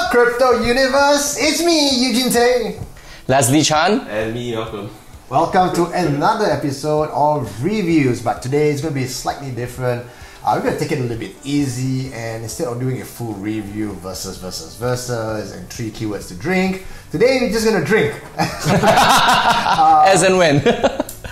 up, crypto universe? It's me, Eugene. Leslie Chan. And me, Malcolm. Welcome to another episode of reviews, but today is going to be slightly different. We're going to take it a little bit easy, and instead of doing a full review versus and 3 keywords to drink, today we're just going to drink. As and when.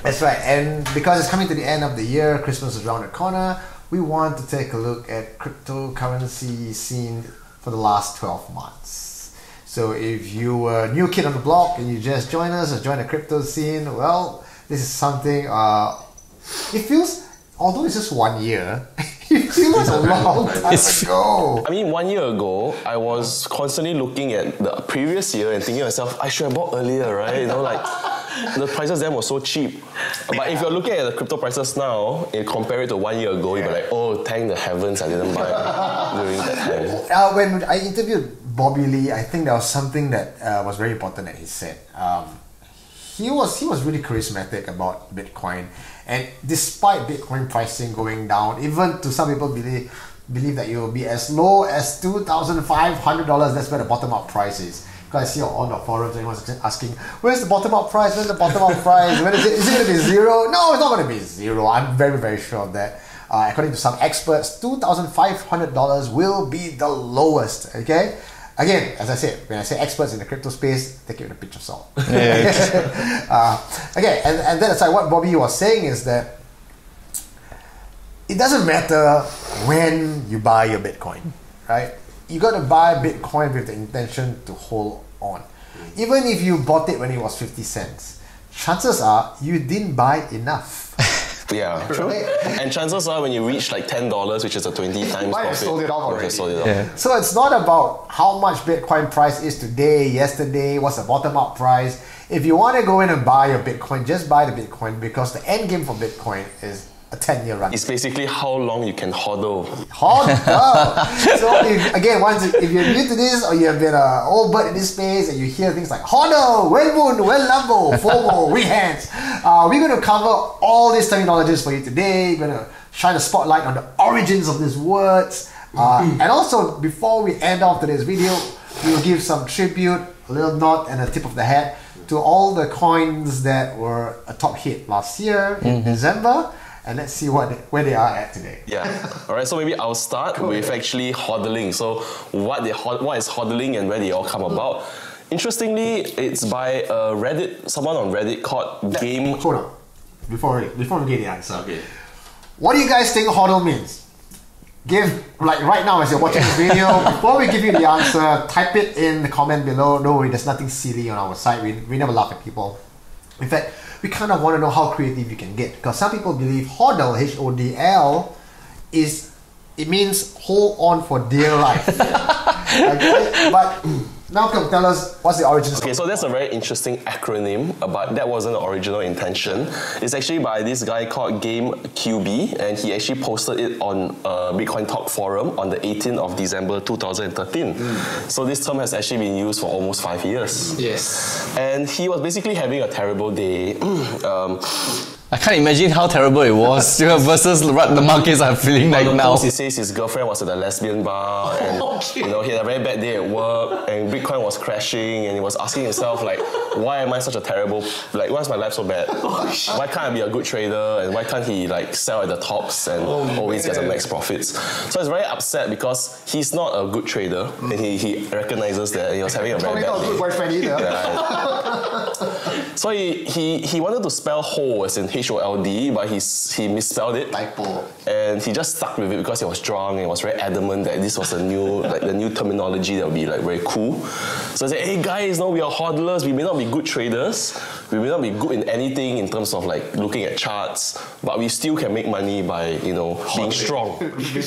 That's right, and because it's coming to the end of the year, Christmas is around the corner, we want to take a look at cryptocurrency scene for the last 12 months. So if you were a new kid on the block and you just joined us or joined the crypto scene, well, this is something, it feels, although it's just 1 year, it feels a long time ago. I mean, 1 year ago, I was constantly looking at the previous year and thinking to myself, I should have bought earlier, right? You know, like, the prices then were so cheap. But if you're looking at the crypto prices now and compare it to 1 year ago, you'll be like, oh, thank the heavens I didn't buy during that time. When I interviewed Bobby Lee, I think there was something that was very important that he said. He was really charismatic about Bitcoin, and despite Bitcoin pricing going down, even to some people believe that it will be as low as $2,500. That's where the bottom up price is. Because I see on the forums everyone's asking, where's the bottom up price? Where's the bottom up price? When is it going to be zero? No, it's not going to be zero. I'm very, very sure of that. According to some experts, $2,500 will be the lowest. Okay. Again, as I said, when I say experts in the crypto space, take it with a pinch of salt. Okay, and then aside, what Bobby was saying is that it doesn't matter when you buy your Bitcoin, right? You got to buy Bitcoin with the intention to hold on. Even if you bought it when it was 50 cents, chances are you didn't buy enough. Yeah, true. And chances are when you reach like $10, which is a 20 times profit, sold it off already. Sold it off. Yeah. So it's not about how much Bitcoin price is today, yesterday, what's the bottom up price. If you want to go in and buy your Bitcoin, just buy the Bitcoin, because the end game for Bitcoin is a 10-year run. It's basically how long you can hodl. So if you're new to this, or you have been an old bird in this space and you hear things like HODL, Lambo, FOMO, weak hands, we're going to cover all these terminologies for you today. We're going to shine a spotlight on the origins of these words. And also, before we end off today's video, we'll give some tribute, a little nod and a tip of the hat to all the coins that were a top hit last year in December. And let's see where they are at today. Yeah. Alright, so maybe I'll start with actually hodling. So what is hodling and where they all come about? Interestingly, it's by someone on Reddit called Game... Hold on. Before we get the answer. Okay. What do you guys think hodl means? Right now as you're watching this video, before we give you the answer, type it in the comment below. Don't worry, there's nothing silly on our side. We never laugh at people. In fact, we kind of want to know how creative you can get, because some people believe HODL, H-O-D-L, it means hold on for dear life. Okay? But Malcolm, tell us what's the origin story. Okay, so that's a very interesting acronym, but that wasn't the original intention. It's actually by this guy called Game QB, and he actually posted it on Bitcoin Talk forum on the 18th of December 2013. So this term has actually been used for almost 5 years. Yes. And he was basically having a terrible day. I can't imagine how terrible it was versus what the markets are feeling like now. He says his girlfriend was at a lesbian bar, and he had a very bad day at work, and Bitcoin was crashing, and he was asking himself like, why am I such a terrible, like, why is my life so bad? Why can't I be a good trader, and why can't he like sell at the tops and always get the max profits? So he's very upset because he's not a good trader, and he recognizes that he was having a very bad day. Probably not a good boyfriend either. So he wanted to spell whole as in H-O-L-D, but he misspelled it. Typo. And he just stuck with it because he was drunk and was very adamant that this was the new terminology that would be like very cool. So I said, hey guys, no, we are hodlers. We may not be good traders. We may not be good in anything in terms of like looking at charts, but we still can make money by being strong.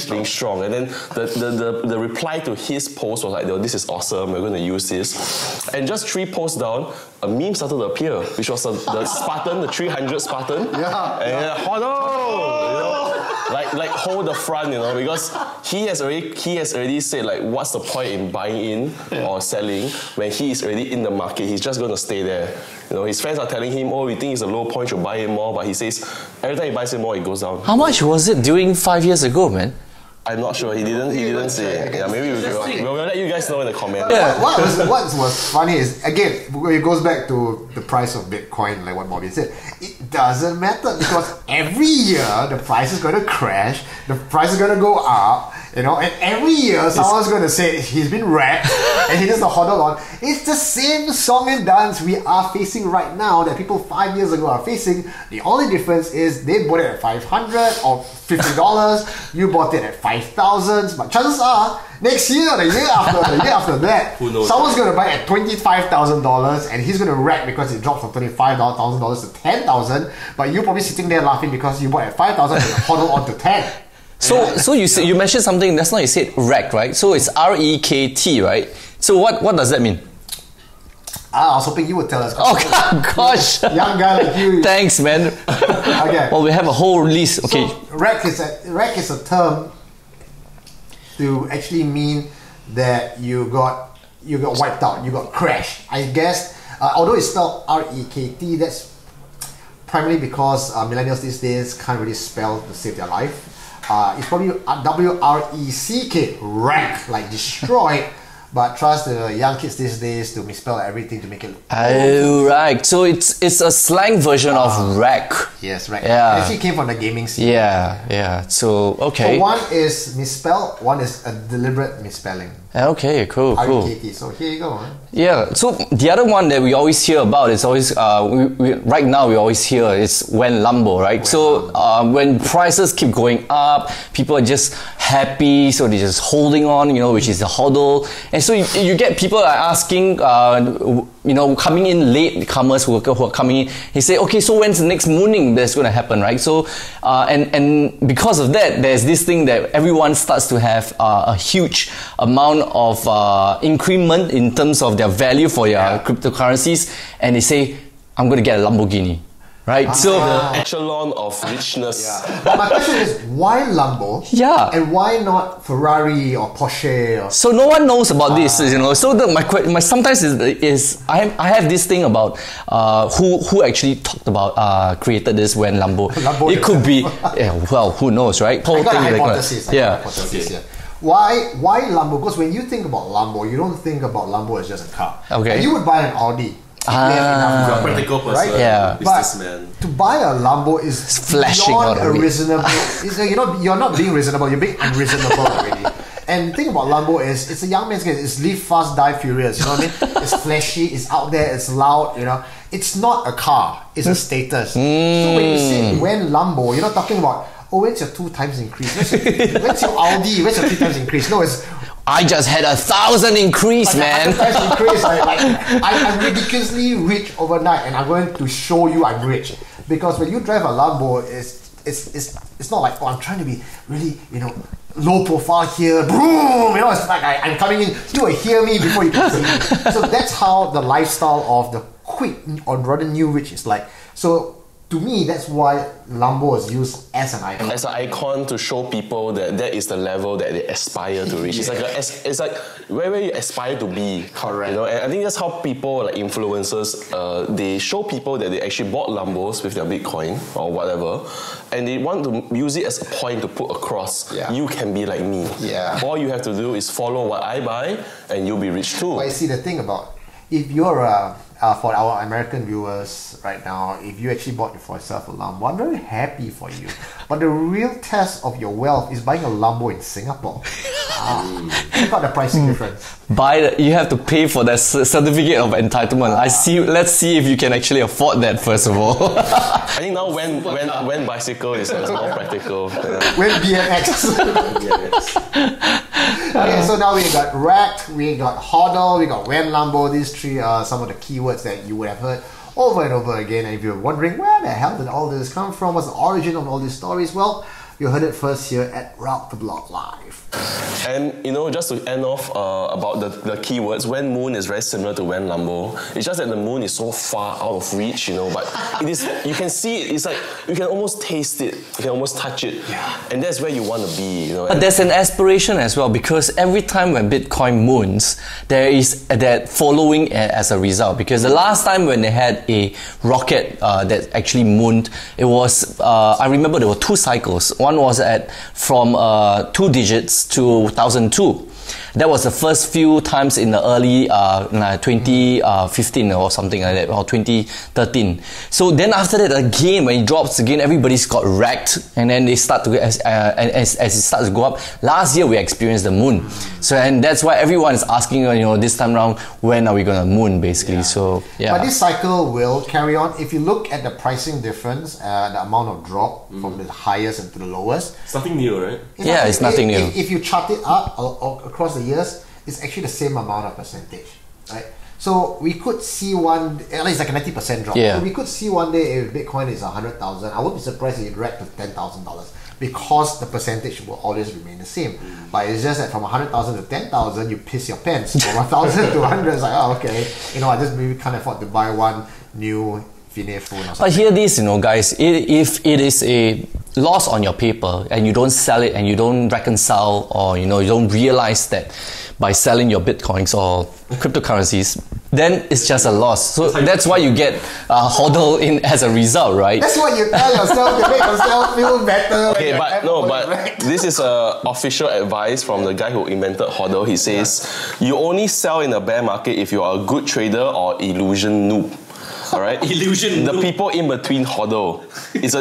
Being strong. And then the reply to his post was like, oh, this is awesome. We're going to use this. And just 3 posts down, a meme started to appear, which was the Spartan, the 300 Spartan. Yeah. And hodl! Like hold the front, because he has already said like, what's the point in buying in or selling when he is already in the market? He's just going to stay there. His friends are telling him, oh, we think it's a low point, you buy in more, but he says every time he buys in more, it goes down. How much was it during 5 years ago, man? I'm not sure. He didn't say. Yeah, maybe we'll let you guys know in the comments. Yeah. What was funny is, again, it goes back to the price of Bitcoin, like what Bobby said. It doesn't matter because every year the price is going to crash, the price is going to go up, and every year someone's going to say he's been wrecked and he does the HODL on. It's the same song and dance we are facing right now that people 5 years ago are facing. The only difference is they bought it at $500 or $50. You bought it at $5,000. But chances are, next year, the year after that, someone's going to buy it at $25,000 and he's going to wreck because it dropped from $25,000 to $10,000. But you're probably sitting there laughing because you bought at $5,000 and HODL on to $10,000. So you mentioned something, that's not, you said REKT, right? So it's REKT, right? So what does that mean? I was hoping you would tell us. Oh gosh. Young guy like you. Thanks, man. Okay. Well, we have a whole list. Okay. So REKT is a term to actually mean that you got wiped out, you got crashed. I guess, although it's spelled REKT, that's primarily because millennials these days can't really spell to save their life. It's probably WRECK, wreck, like destroyed. But trust the young kids these days to misspell everything to make it. Oh, right. So it's a slang version of REKT. Yes, right. Yeah. It actually came from the gaming scene. Yeah. So, okay. So one is misspelled, one is a deliberate misspelling. Okay, cool. REKT. So here you go. Huh? Yeah. So the other one that we always hear about is always right now we always hear is when Lambo, right? When prices keep going up, people are just happy, so they're just holding on, which is a HODL. And so you get people asking, coming in late comers who are coming in. They say, okay, so when's the next mooning that's going to happen, right? So and because of that, there's this thing that everyone starts to have a huge amount of increment in terms of their value for your cryptocurrencies, and they say, I'm going to get a Lamborghini. Right? So the echelon of richness. Yeah. But my question is, why Lambo? Yeah. And why not Ferrari or Porsche? So no one knows about this, So my sometimes is I have this thing about who actually talked about created this when Lambo. It could be who knows, right? I got a hypothesis. Yeah. Why Lambo? Because when you think about Lambo, you don't think about Lambo as just a car. Okay. And you would buy an Audi. You're a practical person, right? Yeah. businessman. But to buy a Lambo is flashing beyond out a of it. reasonable. You're not being reasonable. You're being unreasonable already. And the thing about Lambo is, it's a young man's game. It's live fast, die furious. You know what I mean? It's flashy. It's out there. It's loud. It's not a car. It's a status. So when you say when Lambo, you're not talking about when's your 2 times increase? When's your Audi? When's your 3 times increase? No, it's I just had 1,000 increase, man. 1,000 times increase. I'm ridiculously rich overnight, and I'm going to show you I'm rich. Because when you drive a Lambo, it's not like, I'm trying to be really low profile here. Boom! It's like I'm coming in. You will hear me before you can see me. So that's how the lifestyle of the quick or rather new rich is like. So to me, that's why Lambo is used as an icon. As an icon to show people that is the level that they aspire to reach. It's like where you aspire to be. Correct. And I think that's how people, like influencers, they show people that they actually bought Lambos with their Bitcoin or whatever, and they want to use it as a point to put across. Yeah. You can be like me. Yeah. All you have to do is follow what I buy, and you'll be rich too. But you see, the thing about, if you're for our American viewers right now, if you actually bought for yourself a Lambo, I'm very happy for you. But the real test of your wealth is buying a Lambo in Singapore. Check out the pricing difference. You have to pay for that certificate of entitlement. Let's see if you can actually afford that first of all. I think now when bicycle is more practical. When BMX. Okay, so now we got REKT, we got HODL, we got when Lambo. These 3 are some of the keywords that you would have heard over and over again. And if you're wondering where the hell did all this come from, what's the origin of all these stories, well, you heard it first here at Route the Block Live. And just to end off about the keywords, when moon is very similar to when Lambo. It's just that the moon is so far out of reach, but it is, you can see it, it's like you can almost taste it, you can almost touch it. Yeah. And that's where you want to be, But there's an aspiration as well, because every time when Bitcoin moons, there is that following as a result. Because the last time when they had a rocket that actually mooned, it was, I remember there were 2 cycles. One was at from 2 digits to 1002. That was the first few times in the early 2015 or something like that, or 2013. So then after that, again, when it drops again, everybody's got wrecked, and then they start to as it starts to go up. Last year we experienced the moon, so and that's why everyone is asking, this time around, when are we gonna moon, basically. Yeah. So yeah. But this cycle will carry on. If you look at the pricing difference, the amount of drop from the highest and to the lowest, It's nothing new, right? It's nothing new. If you chart it up across the years, it's actually the same amount of percentage, right? So we could see it's like a 90% drop. Yeah. So we could see one day if Bitcoin is 100,000, I won't be surprised if it wrecked to $10,000 because the percentage will always remain the same. But it's just that from 100,000 to 10,000, you piss your pants. From 1,000 to 100, it's like, oh, okay, I just maybe can't afford to buy one new Fine phone or something. But hear this, guys, if it is a loss on your paper and you don't sell it and you don't reconcile, or you don't realize that by selling your bitcoins or cryptocurrencies, then it's just a loss. So that's why you get HODL in as a result, right? That's what you tell yourself to make yourself feel better. Okay, but this is official advice from the guy who invented HODL. He says, you only sell in a bear market if you are a good trader or illusion noob. Alright? Illusion. The people in between HODL.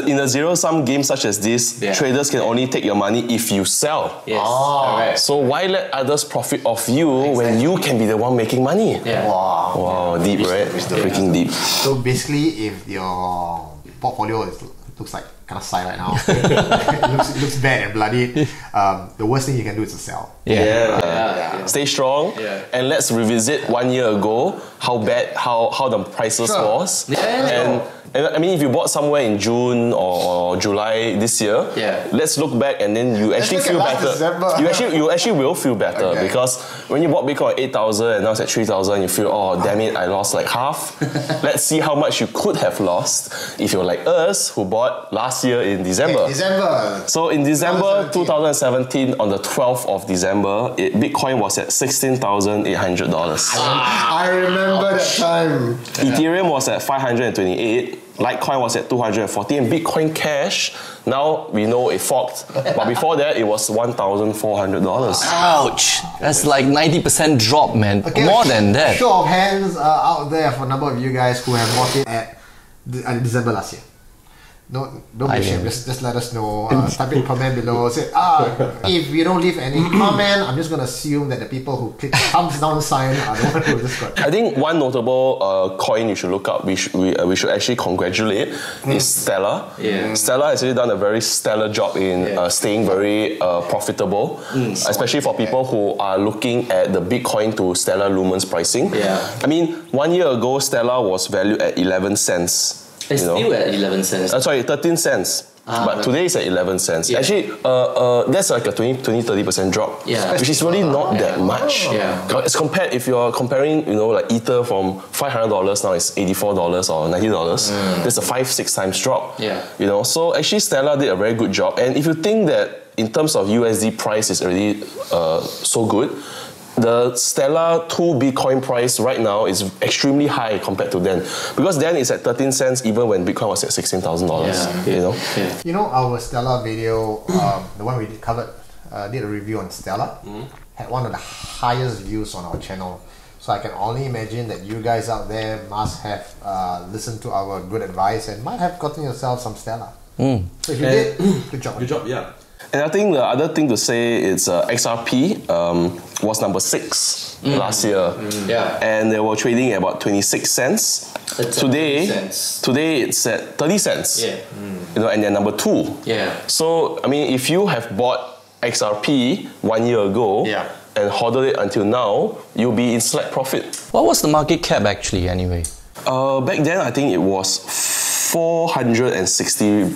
In a zero-sum game such as this, traders can only take your money if you sell. Yes. Correct. So why let others profit off you when you can be the one making money? Yeah. Wow, deep, right? Freaking deep. So basically, if your portfolio looks like kind of side right now, it looks bad and bloody, the worst thing you can do is to sell. Yeah. Stay strong, and let's revisit 1 year ago how bad how the prices was. And I mean, if you bought somewhere in June or July this year, let's look back and then you actually feel better. You actually will feel better because when you bought Bitcoin at 8,000 and now it's at 3,000, you feel, oh damn it, I lost like half. Let's see how much you could have lost if you're like us who bought last year in December. So in December 2017, on the 12th of December, Bitcoin was at $16,800. I remember that time. Ethereum was at 528. Litecoin was at 240, and Bitcoin Cash, now we know it forked, but before that it was $1,400. Ouch! That's like 90% drop, man. Okay, More than that. Show of hands out there for a number of you guys who have bought it at December last year. Don't be ashamed. Just let us know. Type in comment below. Say, if you don't leave any comment, I'm just going to assume that the people who click the thumbs down sign are the one who just got. I think one notable coin you should look up, we should actually congratulate, is Stellar. Stellar has really done a very stellar job in staying very profitable, especially for people who are looking at the Bitcoin to Stellar Lumens pricing. I mean, 1 year ago, Stellar was valued at 11 cents. It's still at 11 cents. Sorry, 13 cents. But today it's at 11 cents. Actually, that's like a 20-30% drop. Which is really not that much. It's compared, if you're comparing, like Ether from $500 now it's $84 or $90. That's a 5-6 times drop. So actually Stellar did a very good job. And if you think that in terms of USD price is already so good, the Stellar 2 Bitcoin price right now is extremely high compared to then. Because then it's at 13 cents even when Bitcoin was at $16,000. Our Stellar video, the one we did a review on Stellar, had one of the highest views on our channel. So I can only imagine that you guys out there must have listened to our good advice and might have gotten yourself some Stellar. So if you did, good job. Good job, yeah. And I think the other thing to say is XRP was number 6 last year. And they were trading at about 26 cents. Today it's at 30 cents. And they're number 2. So, I mean, if you have bought XRP 1 year ago and hodled it until now, you'll be in slight profit. What was the market cap actually anyway? Back then, I think it was 460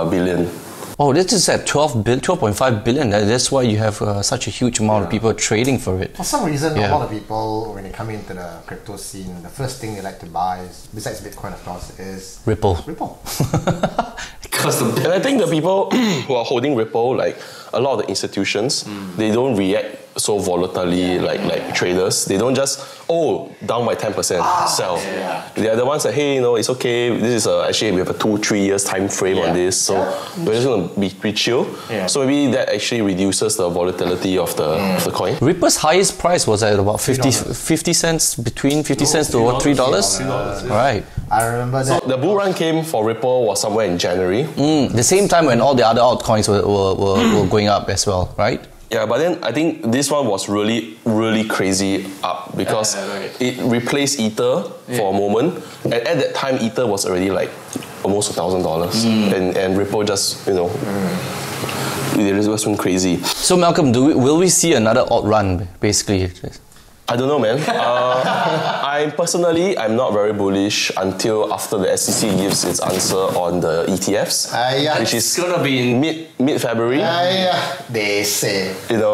billion. Oh, this is at 12.5 billion. That's why you have such a huge amount of people trading for it. For some reason, a lot of people, when they come into the crypto scene, the first thing they like to buy, besides Bitcoin, of course, is Ripple. And I think the people who are holding Ripple, like a lot of the institutions, they don't react so volatilely like traders. They don't just down by 10%, sell. They are the ones that hey, it's okay. This is actually we have a 2-3 years time frame on this, so we're just gonna be chill. So maybe that actually reduces the volatility of the coin. Ripple's highest price was at about 50 cents, between 50 cents to about $3. Right. I remember that. So the bull run came for Ripple was somewhere in January. The same time when all the other altcoins were going up as well, right? Yeah, but then I think this one was really, really crazy up because it replaced Ether for a moment, and at that time Ether was already like almost $1,000, and Ripple just it was crazy. So Malcolm, will we see another alt run basically? I don't know, man. I'm not very bullish until after the SEC gives its answer on the ETFs, which is gonna be in mid-February. They say.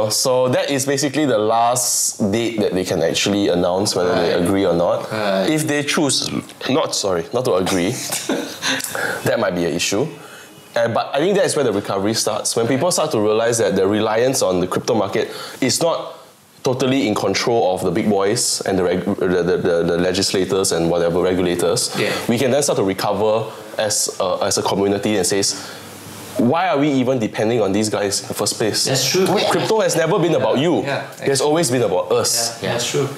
So that is basically the last date that they can actually announce whether they agree or not. If they choose not to agree, that might be an issue. But I think that's where the recovery starts. When people start to realize that the reliance on the crypto market is not totally in control of the big boys and the legislators and whatever regulators, we can then start to recover as a community and says, why are we even depending on these guys in the first place? That's true. Crypto has never been about you. It's always been about us. That's true.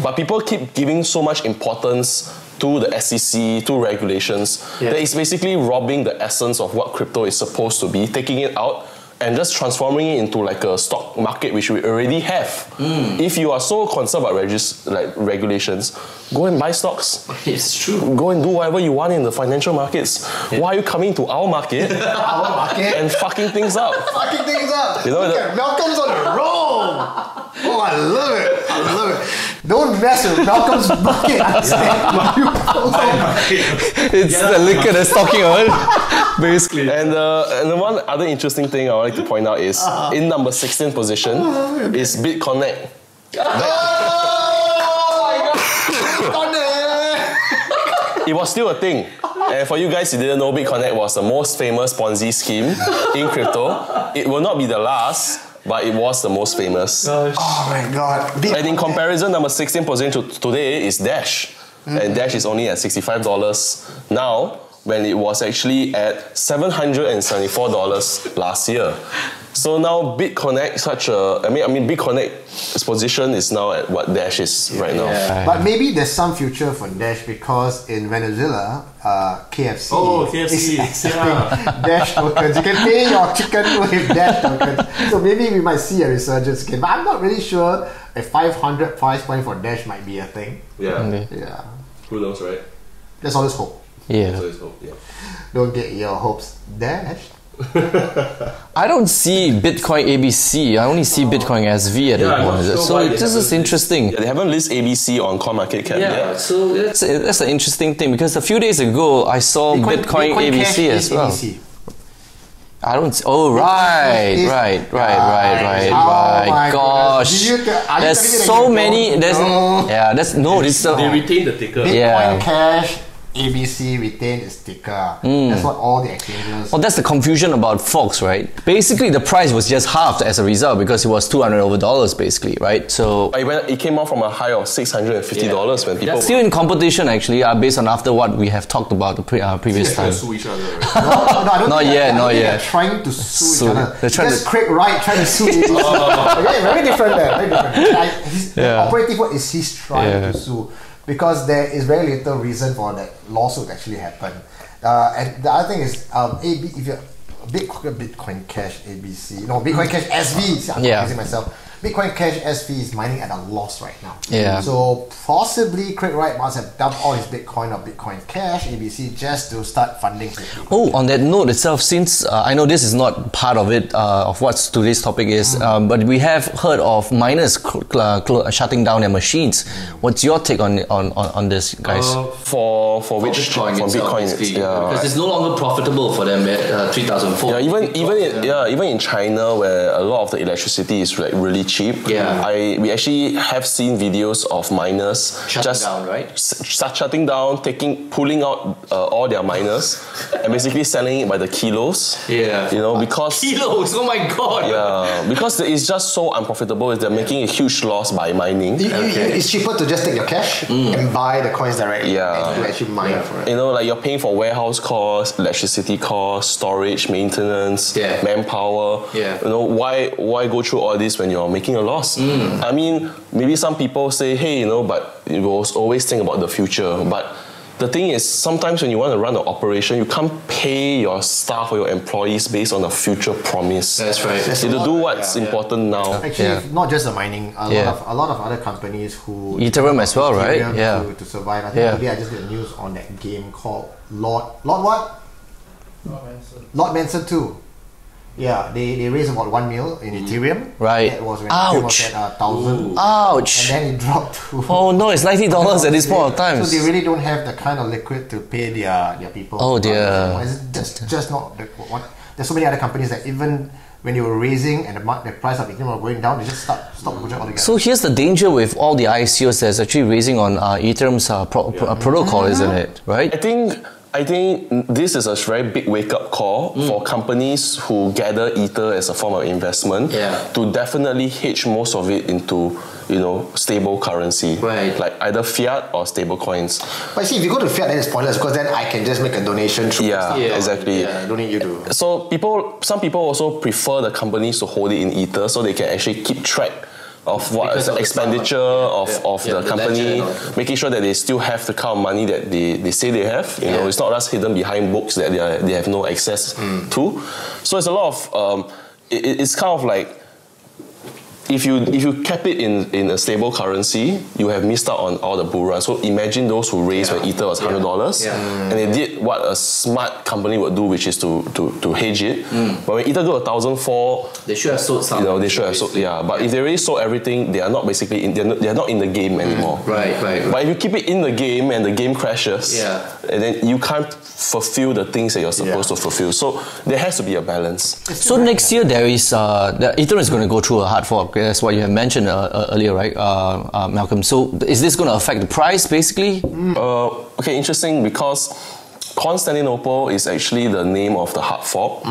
But people keep giving so much importance to the SEC, to regulations, that it's basically robbing the essence of what crypto is supposed to be, taking it out and just transforming it into like a stock market, which we already have. If you are so concerned about regulations, go and buy stocks. It's true. Go and do whatever you want in the financial markets. Why are you coming to our market, and fucking things up? Fucking things up. Look at Malcolm's on the roll. Oh, I love it. I love it. Don't mess with Malcolm's bucket. It's the liquor that's talking about, basically. And the one other interesting thing I would like to point out is in number 16 position is BitConnect. It was still a thing. And for you guys who didn't know, BitConnect was the most famous Ponzi scheme in crypto. It will not be the last, but it was the most famous. Oh my god. And in comparison, number 16 position today is Dash. And Dash is only at $65 now, when it was actually at $774 last year. So now BitConnect, BitConnect's position is now at what Dash is right now. But maybe there's some future for Dash because in Venezuela, KFC is accepting Dash tokens. You can pay your chicken with Dash tokens. So maybe we might see a resurgence again. But I'm not really sure a 500 price point for Dash might be a thing. Yeah. Who knows, right? Let's always hope. Don't get your hopes dashed. I don't see Bitcoin ABC. I only see Bitcoin SV at the moment. So this is interesting. They haven't listed ABC on CoinMarketCap yet. So that's an interesting thing because a few days ago I saw Bitcoin ABC as well. ABC. I don't. Oh right. Gosh, there's so many. They retain the ticker. Bitcoin Cash ABC retained its ticker. That's what all the exchanges. Well, that's the confusion about Fox, right? Basically, the price was just halved as a result because it was $200 basically, right? So it came out from a high of $650 when people still in competition actually, based on after what we have talked about the previous time. sue each other, right? No, I don't not think yet. they're trying to sue each other. They're trying Just Craig Wright trying to sue each other. Okay, very different there. Very different. The operative word is he's trying to sue. Because there is very little reason for that lawsuit to actually happen. And the other thing is, if you're Bitcoin Cash ABC, Bitcoin Cash SV, I'm confusing myself. Bitcoin Cash SV is mining at a loss right now. So possibly Craig Wright must have dumped all his Bitcoin or Bitcoin Cash ABC just to start funding. On that note itself, since I know this is not part of it, of what today's topic is, but we have heard of miners shutting down their machines. What's your take on this, guys? For which Bitcoin for itself, Bitcoin, because it's no longer profitable for them at $3,500. for even in China, where a lot of the electricity is like really cheap. Yeah. We actually have seen videos of miners shutting down, pulling out all their miners, and basically selling it by the kilos. Yeah. You know, because kilos. Oh my god. yeah, because it's just so unprofitable. They're making a huge loss by mining. It's cheaper to just take your cash and buy the coins directly. Yeah. And you actually mine for it. You know, like you're paying for warehouse costs, electricity costs, storage, maintenance, manpower. Yeah. You know, why go through all this when you're making a loss? I mean, maybe some people say, hey, you know, but you always think about the future. But the thing is, sometimes when you want to run an operation, you can't pay your staff or your employees based on a future promise. That's right. You have to do what's important now. Actually, not just the mining, a lot of other companies who Ethereum as well, right? Ethereum to survive. I think today I just did a news on that game called Lord Manson 2. Yeah, they raised about 1 mil in Ethereum. Right. That was when Ethereum was at 1,000. Ouch! And then it dropped to... Oh no, it's $90 at this point of time. So they really don't have the kind of liquid to pay their people. Oh dear. It's just not... There's so many other companies that even when you were raising and the price of Ethereum were going down, they just stop the project altogether. So here's the danger with all the ICOs that's actually raising on Ethereum's protocol, isn't it? Right? I think this is a very big wake-up call for companies who gather Ether as a form of investment to definitely hedge most of it into, you know, stable currency, like either fiat or stable coins. But see, if you go to fiat, then it's pointless because then I can just make a donation through exactly. I don't need you to. So some people also prefer the companies to hold it in Ether so they can actually keep track of what is the expenditure of the company, making sure that they still have the kind of money that they say they have. You know, it's not just hidden behind books that they have no access to. So it's a lot of it's kind of like if you cap it in a stable currency, you have missed out on all the bull run. So imagine those who raised when Ether was $100, and they did what a smart company would do, which is to hedge it. But when Ether got 1,004, they should have sold some. You know, they should have sold. Yeah, but if they already sold everything, they are not basically they're not in the game anymore. Right. But if you keep it in the game and the game crashes, and then you can't fulfill the things that you're supposed to fulfill. So there has to be a balance. So next year there is the Ethereum is going to go through a hard fork. That's what you had mentioned earlier, right, Malcolm? So is this going to affect the price, basically? Okay, interesting, because Constantinople is actually the name of the hard fork,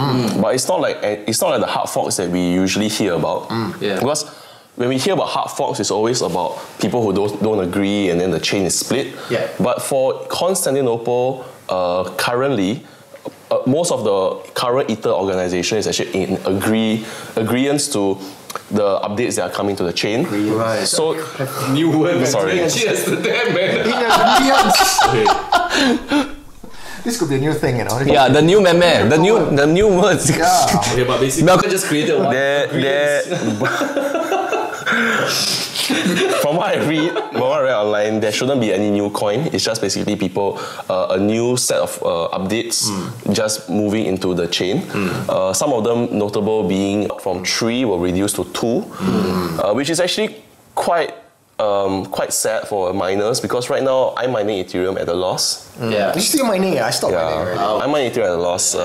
but it's not like the hard forks that we usually hear about. Because when we hear about hard forks, it's always about people who don't agree, and then the chain is split. But for Constantinople, currently, most of the current Ether organization is actually in agreement to the updates that are coming to the chain. Right. So new word. Sorry. Cheers to them, man. This could be a new thing, you know. Yeah, the new meme, the new words. Yeah. Okay, but basically, Malcolm just created one. From what I read online, there shouldn't be any new coin. It's just basically people, a new set of updates just moving into the chain. Some of them notable being from 3 were reduced to 2, which is actually quite sad for miners, because right now I'm mining Ethereum at a loss. Are you still mining? I stopped mining already. I'm mining Ethereum at a loss.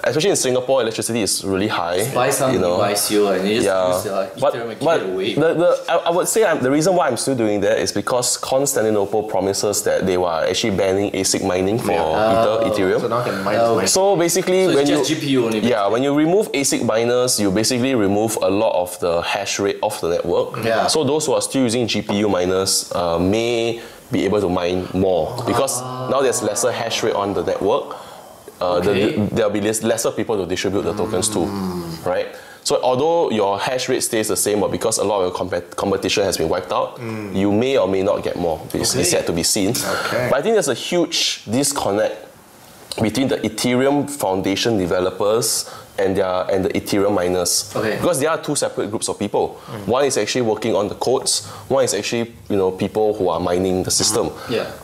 Especially in Singapore, electricity is really high. Buy some device and you just use Ethereum and keep it away. I would say the reason why I'm still doing that is because Constantinople promises that they were actually banning ASIC mining for Ethereum. So now I can mine. So basically, when you GPU only. When you remove ASIC miners, you basically remove a lot of the hash rate of the network. So those who are still using GPU miners may be able to mine more, because now there's lesser hash rate on the network. There'll be lesser people to distribute the tokens to, right? So although your hash rate stays the same, but because a lot of your competition has been wiped out, you may or may not get more. It's yet to be seen. But I think there's a huge disconnect between the Ethereum Foundation developers and the Ethereum miners, because there are two separate groups of people. One is actually working on the codes. One is actually people who are mining the system.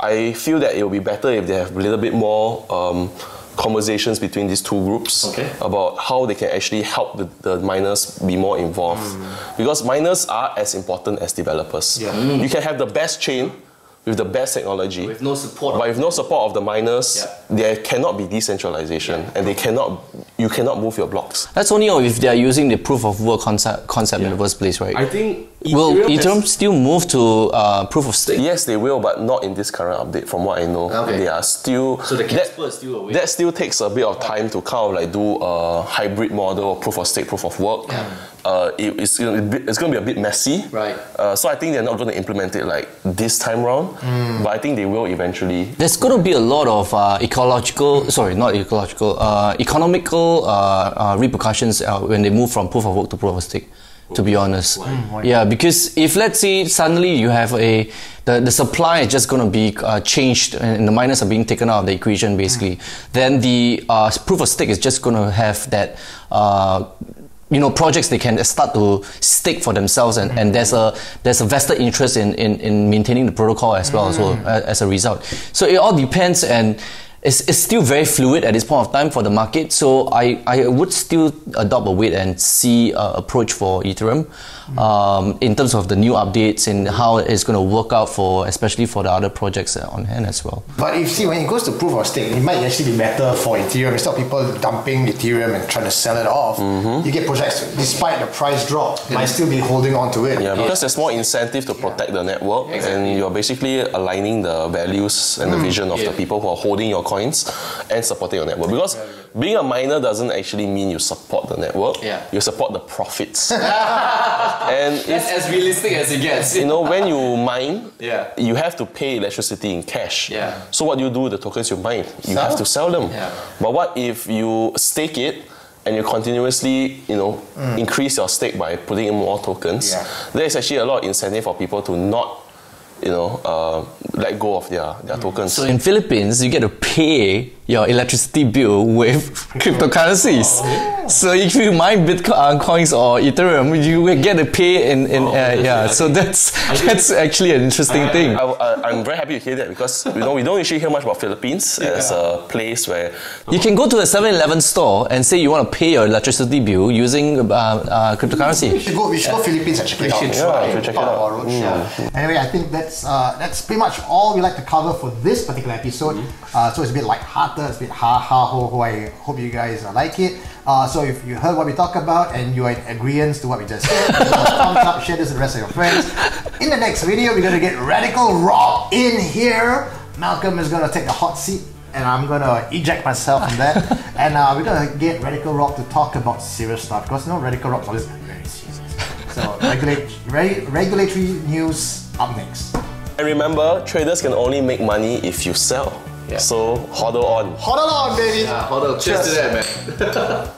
I feel that it would be better if they have a little bit more conversations between these two groups about how they can actually help the miners be more involved, because miners are as important as developers. You can have the best chain with the best technology, with no support, but with no support of the miners, there cannot be decentralization, and they cannot you cannot move your blocks. That's only if they are using the proof of work concept in the first place, right? I think will Ethereum still move to proof of stake? Yes, they will, but not in this current update. From what I know, they are still. So the Casper is still away. That still takes a bit of time to kind of like do a hybrid model of proof of stake, proof of work. It's going to be a bit messy. Right. So I think they're not going to implement it like this time round, but I think they will eventually. There's going to be a lot of economical repercussions when they move from proof of work to proof of stake. To be honest, yeah, because if let's say suddenly you have the supply is just going to be changed and the miners are being taken out of the equation basically, then the proof of stake is just going to have that projects they can start to stake for themselves, and there's a vested interest in maintaining the protocol as well, as a result. So it all depends, and it's still very fluid at this point of time for the market. So I would still adopt a wait and see approach for Ethereum in terms of the new updates and how it's going to work out especially for the other projects on hand as well. But you see, when it goes to proof of stake, it might actually be better for Ethereum. Instead of people dumping Ethereum and trying to sell it off, you get projects, despite the price drop, might still be holding on to it. Yeah, because there's more incentive to protect the network, and you're basically aligning the values and the vision of the people who are holding your coins and supporting your network. Because being a miner doesn't actually mean you support the network. You support the profits. And that's as realistic as it gets. When you mine, you have to pay electricity in cash. So what do you do with the tokens you mine? You have to sell them. But what if you stake it and you continuously, increase your stake by putting in more tokens? There's actually a lot of incentive for people to not let go of their tokens. So in Philippines, you get to pay your electricity bill with cryptocurrencies. So if you mine Bitcoin coins or Ethereum, you will get to pay So that's actually an interesting thing. I'm very happy to hear that, because we don't usually hear much about Philippines as a place where you can go to a 7-Eleven store and say you want to pay your electricity bill using cryptocurrency. We should go Philippines and check it out. We should check it out. Anyway, I think that's pretty much all we like to cover for this particular episode. So it's a bit light-hearted, it's a bit ha-ha-ho-ho. I hope you guys like it. So if you heard what we talk about and you are in agreement to what we just said, thumbs up, share this with the rest of your friends. In the next video, we're going to get Radical Rob in here. Malcolm is going to take the hot seat, and I'm going to eject myself from that. And we're going to get Radical Rob to talk about serious stuff, because Radical Rob's always very serious. So regulatory news up next. And remember, traders can only make money if you sell. So HODL on. HODL on, baby! HODL, cheers to that, man.